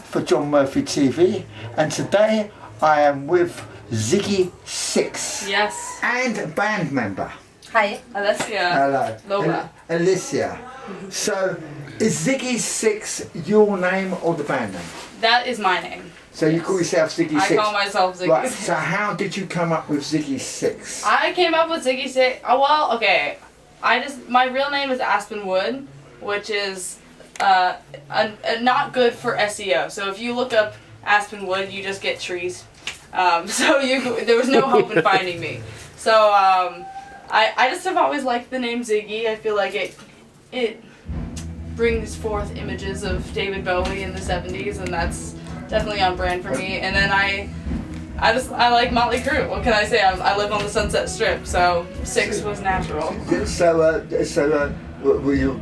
for John Murphy TV, and today I am with Ziggy Sixx. Yes. And band member. Hi, Elysea. Hello. Lola. Elysea. So, is Ziggy Sixx your name or the band name? That is my name. So you call yourself Ziggy Sixx? I call myself Ziggy Right, Sixx. so how did you come up with Ziggy Sixx? I came up with Ziggy Sixx. Well, okay. My real name is Aspen Wood, which is not good for SEO. So if you look up Aspen Wood, you just get trees. So there was no hope in finding me. So I just have always liked the name Ziggy. I feel like it brings forth images of David Bowie in the 70s, and that's definitely on brand for me. And then I like Motley Crue. What can I say? I live on the Sunset Strip, so Sixx was natural. So were you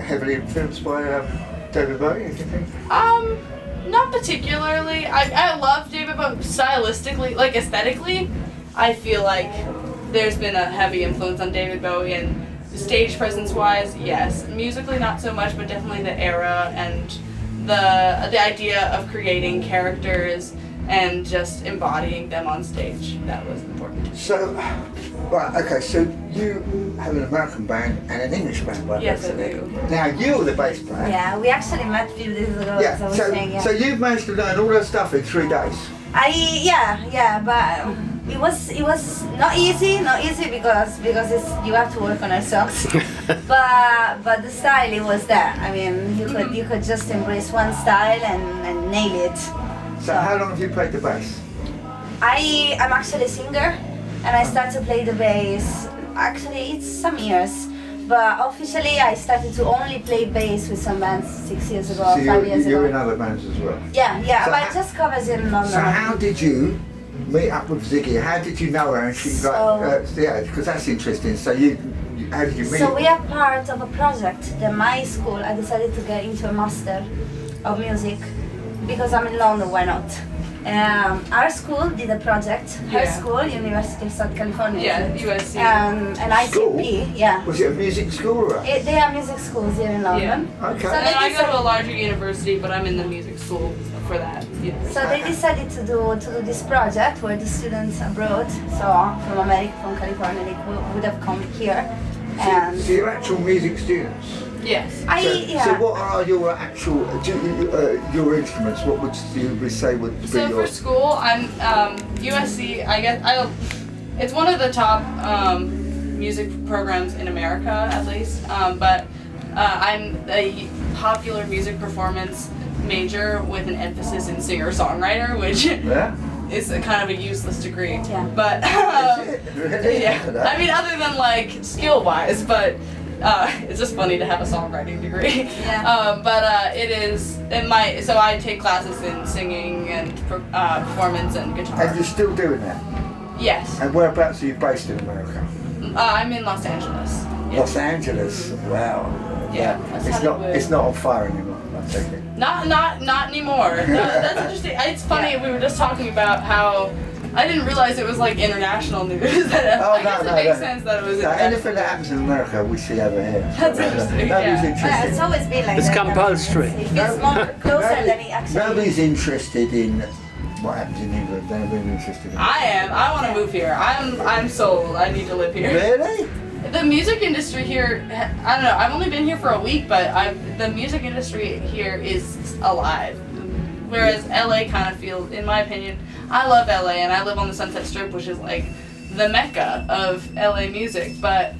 heavily influenced by David Bowie, do you think? Not particularly. I love David Bowie stylistically, like aesthetically. I feel like there's been a heavy influence on David Bowie, and stage presence wise, yes. Musically not so much, but definitely the era and the idea of creating characters and just embodying them on stage. That was important. So, right, okay, so you have an American band and an English band, right? Yes, I do. Now, you're the bass player. Yeah, we actually met a few days ago, Yeah, as I was so, saying, yeah. so you've managed to learn all that stuff in 3 days? Yeah, but it was not easy because you have to work on our socks. but the style, it was there. I mean, you could just embrace one style and nail it. So how long have you played the bass? I'm actually a singer, and I started to play the bass. Actually, it's some years, but officially I started to only play bass with some bands 6 years ago, So 5 years ago. you're in other bands as well? Yeah, So but just covers in London. So how did you meet up with Ziggy? How did you know her? And she yeah, because that's interesting. So how did you meet? So we are part of a project that my school, I decided to get into a master of music because I'm in London, why not? Our school did a project, her school, University of South California. Yeah, USC. And ICP, yeah. Was it a music school or a? They are music schools here in London. Yeah. Okay. So And I go decided- to a larger university, but I'm in the music school for that university. So they decided to do this project where the students abroad, so from America, from California, they would have come here. And So you're actual music students? Yes. So what are your actual your instruments? What would you say would be So your? for school, I'm USC. I guess it's one of the top music programs in America, at least. But I'm a popular music performance major with an emphasis in singer-songwriter, which is a kind of a useless degree. Yeah. But Really? yeah, I mean, other than like skill-wise, but. It's just funny to have a songwriting degree. Yeah. But so I take classes in singing and performance and guitar. And you're still doing that? Yes. And whereabouts are you based in America? I'm in Los Angeles. Yeah. Los Angeles. Wow. Yeah. It's not on fire anymore. I take it. Not anymore. No, that's interesting. It's funny. Yeah. We were just talking about how I didn't realize it was like international news. I guess it makes sense that it was international. Anything that happens in America, we see over here. That's interesting. Nobody's Yeah. interested. It's always been like It's that. compulsory. It feels more closer than it actually Nobody's interested in what happens in England. Nobody's interested in I am. I want to move here. I'm sold. I need to live here. Really? The music industry here, I don't know, I've only been here for a week, but the music industry here is alive. Whereas LA kind of feels, in my opinion, I love LA and I live on the Sunset Strip, which is like the mecca of LA music, but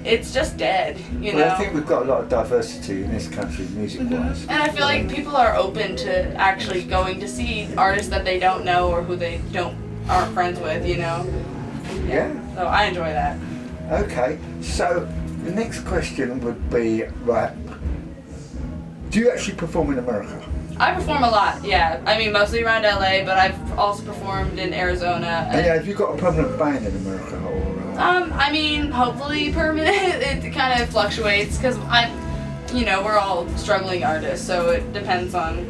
it's just dead, you know? Well, I think we've got a lot of diversity in this country, music-wise. And I feel like people are open to actually going to see artists that they don't know or who they aren't friends with, you know? Yeah. So I enjoy that. Okay, so the next question would be, right, do you actually perform in America? I perform a lot, yeah. I mean, mostly around LA, but I've also performed in Arizona. And have you got a permanent band in America? Or, I mean, hopefully permanent. It kind of fluctuates because we're all struggling artists, so it depends on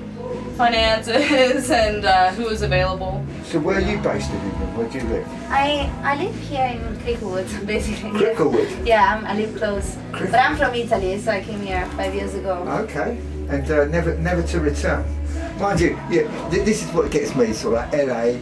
finances and who is available. So where are you based in England? Where do you live? I live here in Cricklewood, basically. Cricklewood? Yeah, I live close. But I'm from Italy, so I came here 5 years ago. Okay, and never to return. Mind you, yeah, this is what gets me, sort of like LA,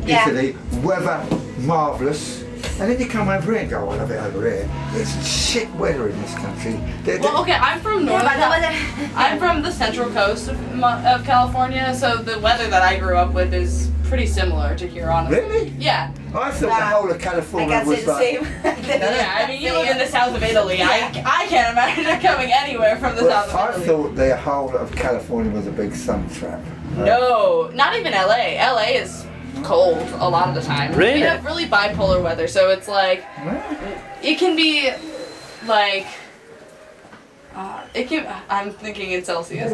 Yeah. Italy, weather, marvellous. And then you come over here and go, oh, I love it over here. It's shit weather in this country. Well, okay, I'm from Yeah, but the Northern. weather. I'm from the central coast of California, so the weather that I grew up with is pretty similar to here, honestly. Really? Yeah. I thought the Nah. whole of I California can say was the like... same. Yeah, I mean, you live in the south of Italy. Yeah. I can't imagine coming anywhere from the south Well, I of Italy. thought the whole of California was a big sun trap. No, not even LA. LA is cold a lot of the time. Really? We have really bipolar weather, so it's like it can be like I'm thinking in Celsius.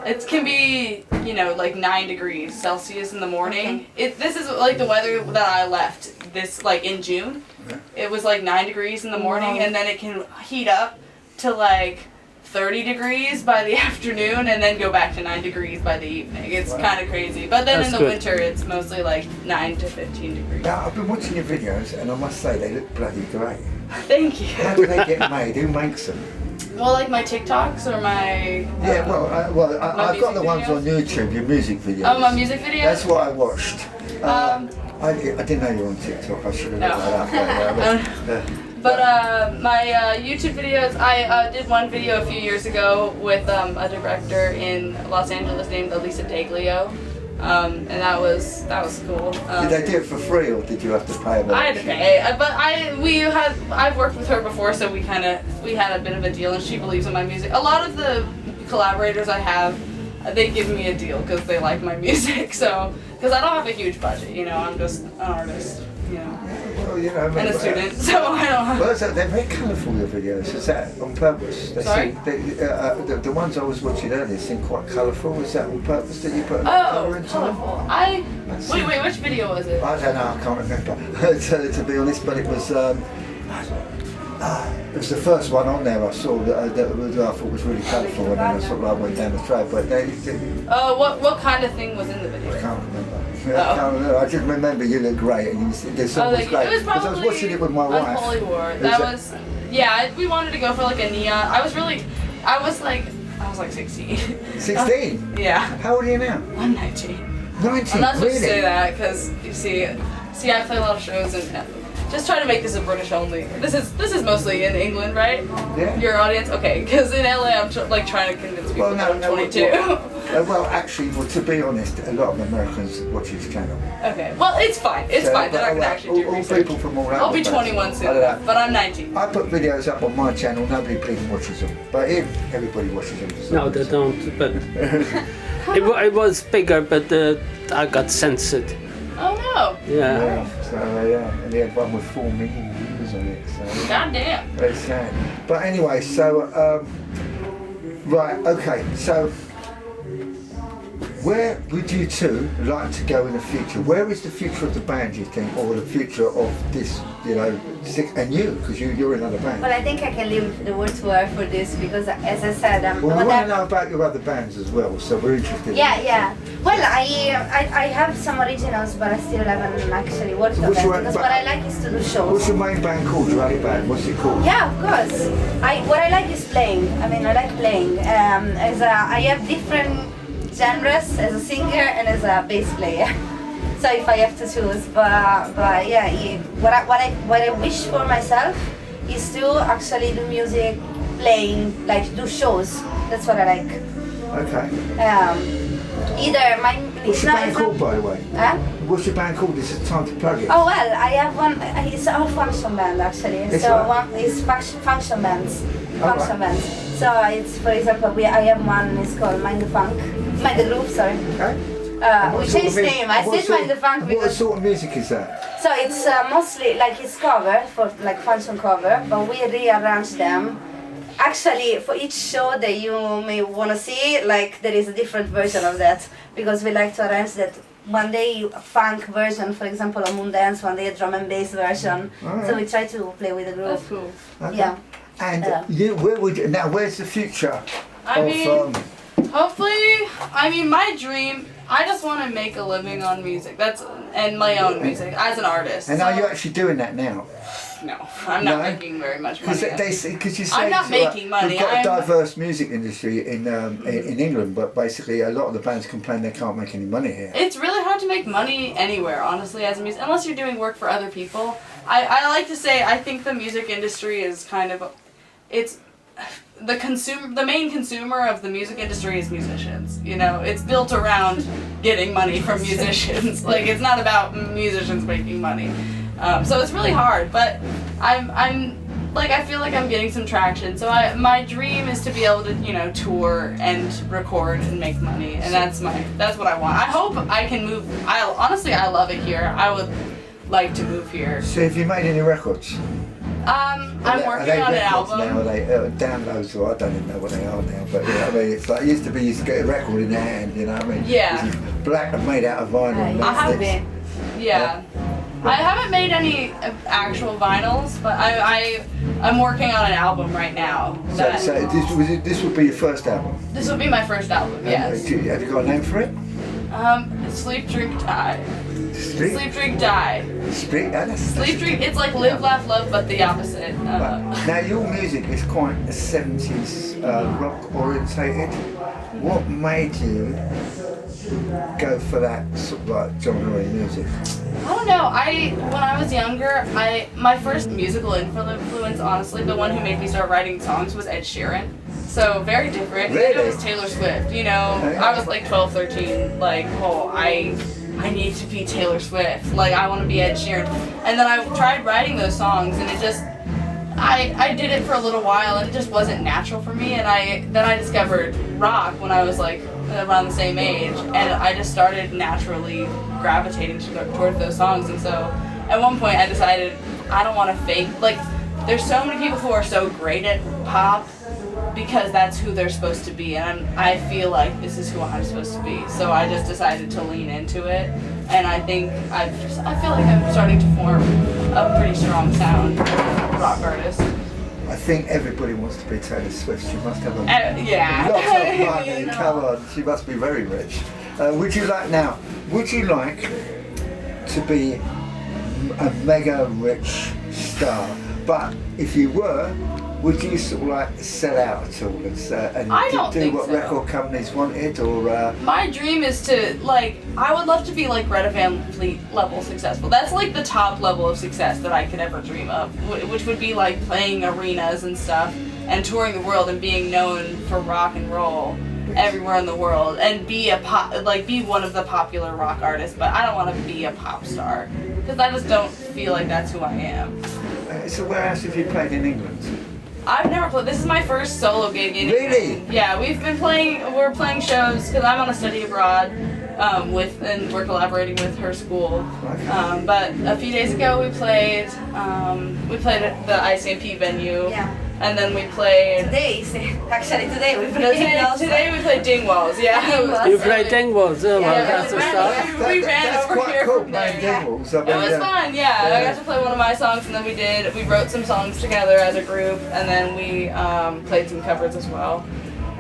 It can be, you know, like 9 degrees Celsius in the morning. This is like the weather that I left this like in June. It was like 9 degrees in the morning, and then it can heat up to like 30 degrees by the afternoon and then go back to 9 degrees by the evening. It's kind of crazy. But then That's in the good. winter, it's mostly like 9 to 15 degrees. Now, I've been watching your videos and I must say they look bloody great. Thank you. How do they get made? Who makes them? Well, like my TikToks or my... Yeah, well, my I've got the music ones videos? on YouTube, your music videos. Oh, my music videos? That's what I watched. Um, I didn't know you were on TikTok. I should have No. looked that up. But my YouTube videos, I did one video a few years ago with a director in Los Angeles named Elysea, and that was cool. Did they do it for free or did you have to pay them? I had to pay, but I've worked with her before, so we had a bit of a deal, and she believes in my music. A lot of the collaborators I have, they give me a deal because they like my music. So because I don't have a huge budget, you know, I'm just an artist, you know, Well, you know, and a student, so I don't have. Well, they're very colourful, your videos. Is that on purpose? They Sorry? the ones I was watching earlier seem quite colourful. Is that on purpose that you put a lot of colour Oh, into them? colorful. Wait, which video was it? I don't know, I can't remember to be honest, but it was the first one on there I saw that I thought was really colourful, and then I sort of like went down the track, but they What kind of thing was in the video? I can't remember. Oh. I can't remember. I just remember you look great, and the song was great. It was Because probably I was watching it with my wife. Unholy War. Is That it- was, yeah. We wanted to go for like a neon. I was like 16. 16? Yeah, How old are you now? I'm 19. 19, I'm not supposed to say really? that because you see, I play a lot of shows and just try to make this a British only. This is mostly in England, right? Yeah. Your audience, okay? Because in LA, I'm trying to convince people Well, that I'm 22. Well, actually, to be honest, a lot of Americans watch his channel. Okay, well, it's fine. It's fine. They're not gonna actually do all research. people from all over I'll be the place. 21 soon, I don't know. but I'm 19. I put videos up on my channel, nobody bleeding watches them. But here, everybody watches them. for some No, they reason. don't. But it was bigger, but I got censored. Oh no! Yeah. Yeah, so yeah, and he had one with 4 million views on it, so God damn. very sad. But anyway, so, right, okay, so where would you two like to go in the future? Where is the future of the band, do you think, or the future of this, you know, Sixx, and you, because you're another band? Well, I think I can leave the word to her for this because, as I said, Well, we what want I- to know about your other bands as well, so we're interested. Yeah. Well, I have some originals, but I still haven't actually worked on What's them your- because what I like is to do What's shows. your main band called, your other band? What's it called? Yeah, of course. What I like is playing. I mean, I like playing. I have different genres as a singer and as a bass player. So if I have to choose, but yeah, what I wish for myself is to actually do music, playing, like do shows. That's what I like. Okay. Either my What's your band called, by the way? Huh? What's your band called? This is time to plug it. Oh well, I have one. It's our function band actually. It's so what? one is function bands. right. Function bands. So it's, for example, I have one. It's called Mind the Funk. Mind the Groove. Sorry. Okay. We changed name. I said Mind the Funk What because sort of music is that? so it's mostly like it's cover for like function cover, but we rearrange them. Actually, for each show that you may want to see, like there is a different version of that because we like to arrange that. One day a funk version, for example, a moon dance. One day a drum and bass version. Alright. So we try to play with the groove. That's cool. Okay. Yeah. And where's the future I of mean, hopefully, I mean, my dream I just want to make a living on music. And my own music as an artist. And are you actually doing that now? No, I'm not No? making very much money. Because you say I'm not making money. We've got I'm- a diverse music industry in England, but basically a lot of the bands complain they can't make any money here. It's really hard to make money anywhere, honestly, as a musician, unless you're doing work for other people. I like to say I think the music industry is kind of, it's the main consumer of the music industry is musicians. You know, it's built around getting money from musicians. Like, it's not about musicians making money. So it's really hard, but I feel like I'm getting some traction. So my dream is to be able to, you know, tour and record and make money, and that's what I want. I hope I can move. Honestly, I love it here. I would like to move here. So have you made any records? I'm working on an album. Now, are they downloads, or I don't even know what they are now, but you know what I mean, it's like, it used to be you used to get a record in your hand, you know what I mean? Yeah. It's black and made out of vinyl. and I have sticks. Yeah. I haven't made any actual vinyls, but I'm working on an album right now. So this would be your first album? This would be my first album, yes. Have you got a name for it? Sleep, Drink, Die. Street? Sleep, Drink, Die. Street? That's Sleep, Drink, it's like Live, Laugh, Love, but the opposite. Now your music is quite 70s rock orientated. What made you go for that sort of like genre of music? I don't know. When I was younger, my first musical influence, honestly, the one who made me start writing songs was Ed Sheeran. So very different. Really? It was Taylor Swift. You know, Okay. I was like 12, 13. Like, oh, I need to be Taylor Swift. Like, I want to be Ed Sheeran. And then I tried writing those songs, and it just, I did it for a little while, and it just wasn't natural for me. And then I discovered rock when I was like around the same age, and I just started naturally gravitating toward those songs. And so at one point I decided I don't want to fake, like, there's so many people who are so great at pop because that's who they're supposed to be, and I feel like this is who I'm supposed to be. So I just decided to lean into it, and I think I feel like I'm starting to form a pretty strong sound rock artist. I think everybody wants to be Taylor Swift. She must have Yeah. lots of money. You know. Come on, she must be very rich. Would you like to be a mega rich star? But if you were, would you sort of like sell out at all and I don't do think what so. record companies wanted, or? My dream is to, like, I would love to be like Greta Van Fleet level successful. That's like the top level of success that I could ever dream of, which would be like playing arenas and stuff and touring the world and being known for rock and roll everywhere in the world and be one of the popular rock artists. But I don't want to be a pop star because I just don't feel like that's who I am. So where else have you played in England? I've never played. This is my first solo gig in Really? Yeah, we're playing shows because I'm on a study abroad and we're collaborating with her school. Okay. But a few days ago we played at the ICMP venue. Yeah. And then we played. Today we played. Today we played Dingwalls. Yeah. Dingwalls. You play Dingwalls, well, Yeah, that's we the ran- stuff. we ran That's over quite here cool, from playing there. Dingwalls. I It mean, was fun, yeah. Yeah. I got to play one of my songs, and then we wrote some songs together as a group, and then we played some covers as well.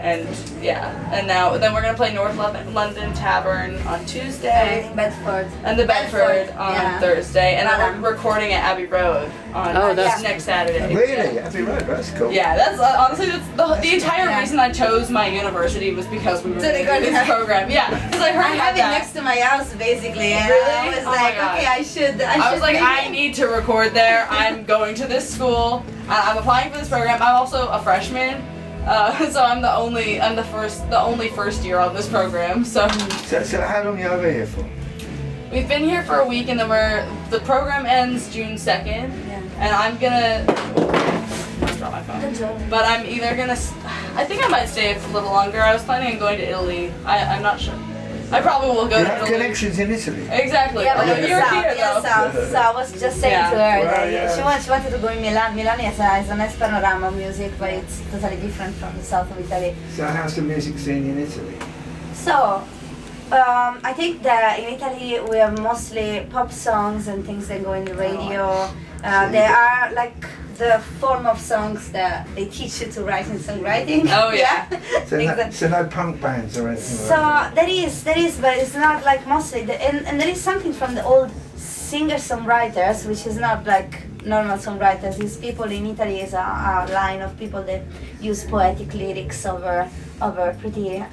And yeah, and then we're gonna play North London Tavern on Tuesday, Bedford. and the Bedford on yeah. Thursday, and then we're recording at Abbey Road on that's- next Saturday. Really? Abbey Road, that's cool. Yeah, that's honestly the entire reason I chose my university was because we were So they doing got this it. program. Yeah, because I heard I about have it that. next to my house basically, and Really? I was Oh my like, gosh. okay, I should. I was like, maybe- I need to record there. I'm going to this school. I'm applying for this program. I'm also a freshman, so I'm the only first year on this program. So So how long are you over here for? we've been here for a week, and then the program ends June 2nd, Yeah. and I'm gonna. I dropped my phone. But I'm either gonna. I think I might stay a little longer. I was planning on going to Italy. I'm not sure. I probably will go You to have Italy. connections in Italy. Exactly. Yeah, but Although in the you're south, here yeah, though. south. So I was just saying Yeah. to her Well, that yeah. she wanted to go in Milan. Milan is a nice panorama music, but it's totally different from the south of Italy. So how's the music scene in Italy? So, I think that in Italy we have mostly pop songs and things that go in the radio. They are like the form of songs that they teach you to write in songwriting. Oh, yeah. So, Exactly. so no punk bands or anything So like that? there is, but it's not like mostly. And there is something from the old singer-songwriters, which is not like normal songwriters. These people in Italy is a line of people that use poetic lyrics over pretty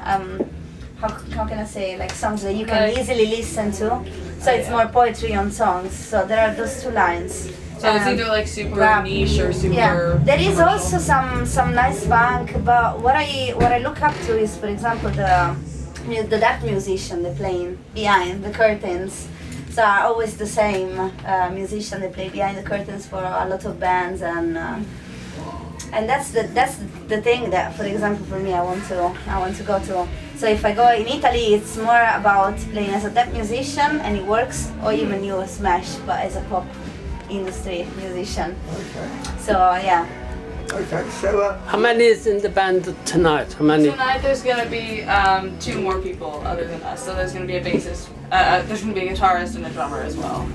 how can I say, like songs that you can Like- easily listen to. So it's Yeah. more poetry on songs. So there are those two lines. So it's either like super rap. niche or super. Yeah, there is commercial. also some nice funk, but what I look up to is, for example, the dark musician they playing behind the curtains. So are always the same musician. They play behind the curtains for a lot of bands, and that's the thing that, for example, for me, I want to go to. So if I go in Italy, it's more about playing as a tap musician, and it works, or even you smash, but as a pop industry musician. Okay. So yeah. Okay, so How many is in the band tonight? How many? Tonight there's gonna be 2 more people other than us. So there's gonna be a bassist, there's gonna be a guitarist and a drummer as well.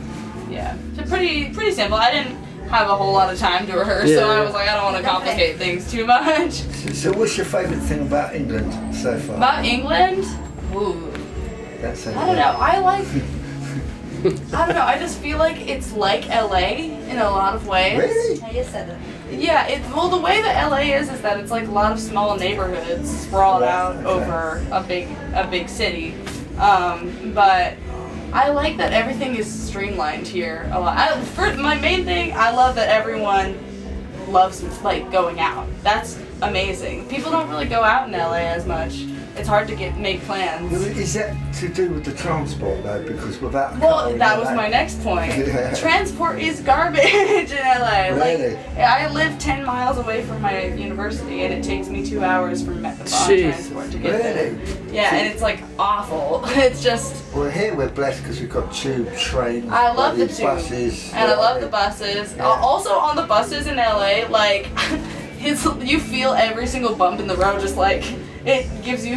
Yeah, so pretty simple. I didn't have a whole lot of time to rehearse, so Yeah. I was like, I don't want to complicate things too much. so what's your favourite thing about England so far? About England, ooh, That's I don't know. I don't know. I just feel like it's like LA in a lot of ways. Really? I just said it. Yeah, well, the way that LA is that it's like a lot of small neighborhoods sprawled Right, out okay. over a big city. But I like that everything is streamlined here a lot. For my main thing, I love that everyone loves like going out. That's amazing. People don't really go out in LA as much. It's hard to make plans. Is that to do with the transport though? Because without a car Well, in that was LA my next point. Yeah. Transport is garbage in LA. Really? Like, I live 10 miles away from my university, and it takes me 2 hours from Metropolitan Jeez. transport to get there. Really? Yeah, and it's like awful. It's just, Well, here we're blessed because we've got tube, trains, I love the these tube, buses. and I love the buses. Yeah. Also on the buses in LA, like, you feel every single bump in the road. Just like it gives you.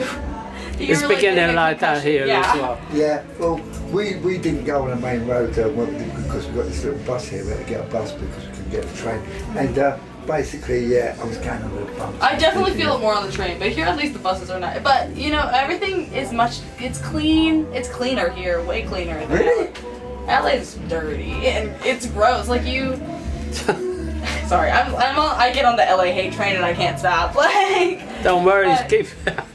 You're It's really beginning getting a like that concussion. here Yeah. as well. Yeah, well, we didn't go on the main road because we got this little bus here. We had to get a bus because we couldn't get a train. And basically, yeah, I was going on the bumps. I definitely feel it more on the train, but here at least the buses are not. But you know, everything is it's clean. It's cleaner here, way cleaner than Really? LA. LA's dirty and it's gross. Like you. Sorry, I get on the LA hate train and I can't stop. Like. Don't worry, But- keep.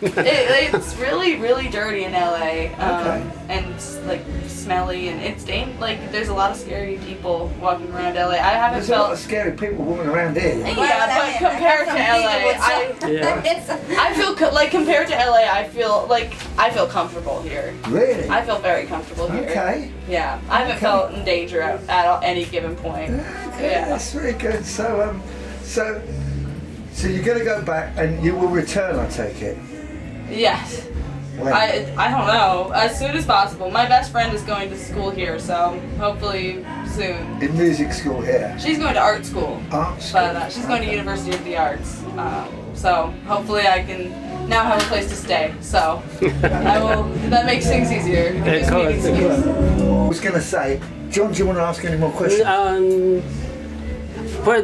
It's really dirty in LA, Okay. and it's like smelly, and it's like there's a lot of scary people walking around LA. I haven't There's a lot felt. of scary people walking around here. Yeah, Well, I but mean, compared to I have some LA, people Yeah. I feel like compared to LA, I feel comfortable here. Really? I feel very comfortable here. Okay. Yeah, I haven't Okay. felt in danger at any given point. Okay, Yeah. that's really good. So you're going to go back and you will return, I take it. Yes. When? I don't know. As soon as possible. My best friend is going to school here, so hopefully soon. In music school here. She's going to art school, Art school. but she's going to University of the Arts. So hopefully I can now have a place to stay. So I will. That makes things easier. It gives me an course, of excuse. I was going to say, John, do you want to ask any more questions? Where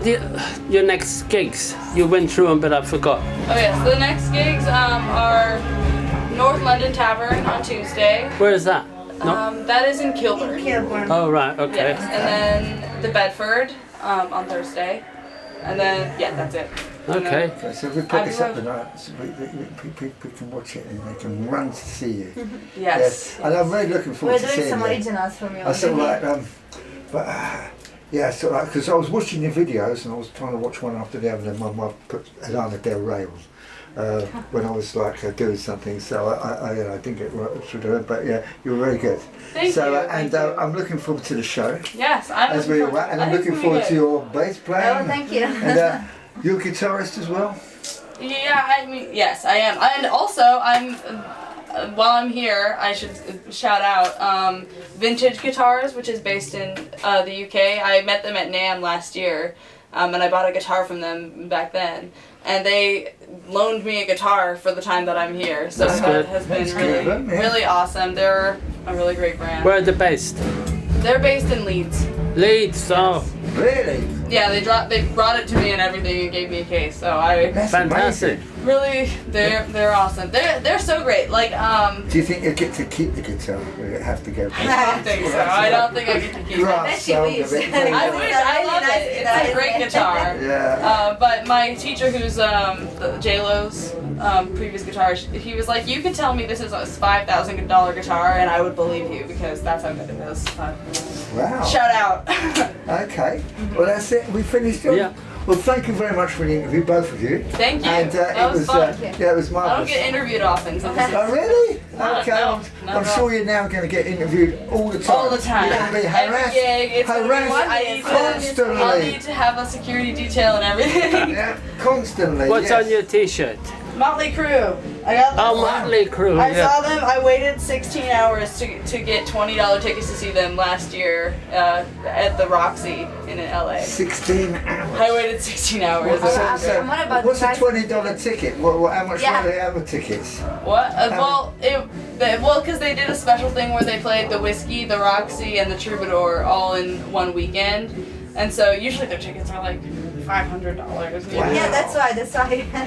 your next gigs? You went through them, but I forgot. Oh yes, the next gigs are North London Tavern on Tuesday. Where is that? No. That is in Kilburn. Kilburn. Oh right, okay. Yes, and then the Bedford on Thursday, and then yeah, that's it. And Okay. then- Okay, so if we put I this up drove- tonight, so we can watch it and they can run to see you. Yes. And I'm really looking We're forward to doing seeing some you. originals from you. I sort of like, but yeah, sort of like, because I was watching your videos and I was trying to watch one after the other, and my mum put Alana Del Rails when I was like doing something, so I didn't get right through to it, but yeah, you were very good. Thank So you. and thank you. I'm looking forward to the show Yes, I'm as looking we forward were, to it. and I I'm think looking it's gonna forward be to good. your bass playing. Oh, thank you. And you're a guitarist as well. Yeah, I mean, yes, I am. And also, I'm, while I'm here, I should shout out Vintage Guitars, which is based in the UK. I met them at NAMM last year, and I bought a guitar from them back then. And they loaned me a guitar for the time that I'm here. So That's that good. has been That's really, good, yeah. really awesome. They're a really great brand. Where are they based? They're based in Leeds. Lead, so Really? Yeah, they brought it to me and everything and gave me a case. So I That's fantastic. amazing. really they're awesome. They're so great. Like Do you think you'll get to keep the guitar? Or you have to go? I don't think so. I don't think I get to keep it. Grass Bet she sound wishes. of it. I wish. I love it. It's a great guitar. Yeah. But my teacher, who's J-Lo's previous guitar, he was like, "You can tell me this is a $5,000 guitar, and I would believe you because that's how good it is." Wow. Shout out. Okay. Well, that's it. We finished. Yeah. Well, thank you very much for the interview, both of you. Thank you. And That it was fun. yeah, it was I don't marvelous. get interviewed often, so this is Oh really? No, Okay. no, I'm no. sure you're now going to get interviewed all the time. all the time. You're going to be Every harassed. gig, it's gonna be harassed one I need to. constantly. I'll need to have a security detail and everything. Yeah, constantly. What's yes. on your T-shirt? Motley Crue. I got them. Oh, Motley Crue. I Yeah. saw them. I waited 16 hours to get $20 tickets to see them last year at the Roxy in LA. 16 hours. I waited 16 hours. What's, I'm not about what's to a buy $20 ticket? How much Yeah. were the other tickets? What? Because they did a special thing where they played the Whiskey, the Roxy, and the Troubadour all in one weekend, and so usually their tickets are like $500. Wow. Yeah, that's why.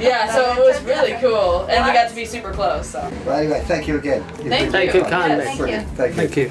Yeah, so it was really cool, and we got to be super close. So Well, anyway, thank you again. You've Thank been you. Thank you fun. kindly. Thank Brilliant. you. Thank you. Thank you.